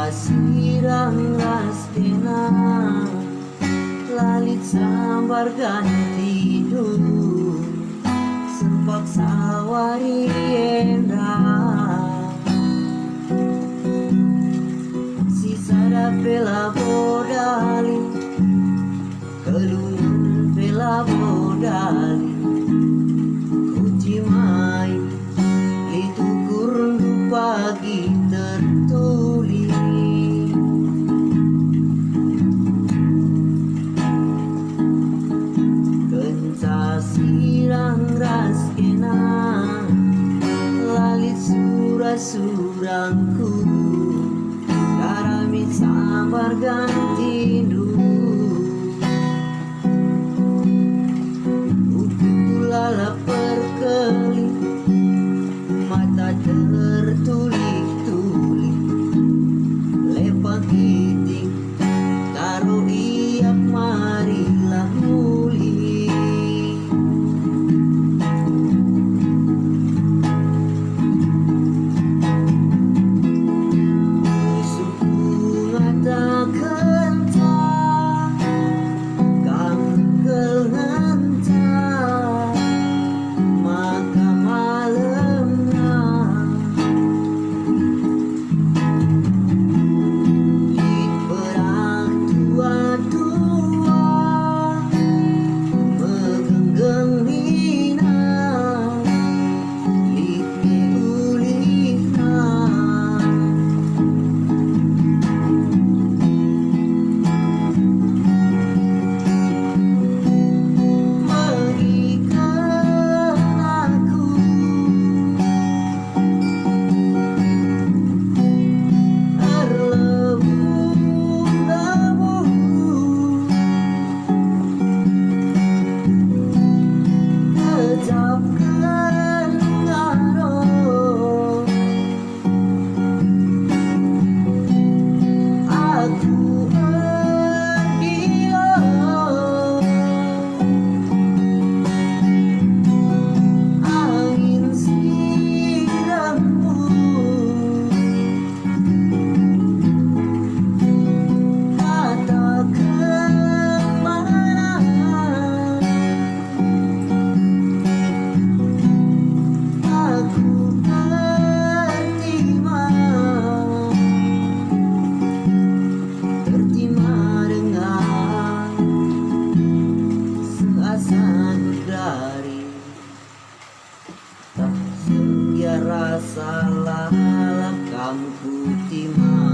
sirang rastena lalit sambar ganti dulu sempak sawari endra sisara pela bodali kelunun pela bodali uji mai itu kurung pagi tertulis kenca sirang raskena lalit surang-surangku karamit sambar ganti dulu ukulala perkeli mata tertulik-tulik lepang giting karo iap marilah muli suku ngata kenta kangkel ngenta maka malemna di perang tua-tua megenggeng nina likne ulihna mengikat aku terlebur-lebur kejapkan ngaro aku erdilo angin sirammu katakan mana aku tertima dengan seasan dari tak setia rasa lalap kamu terima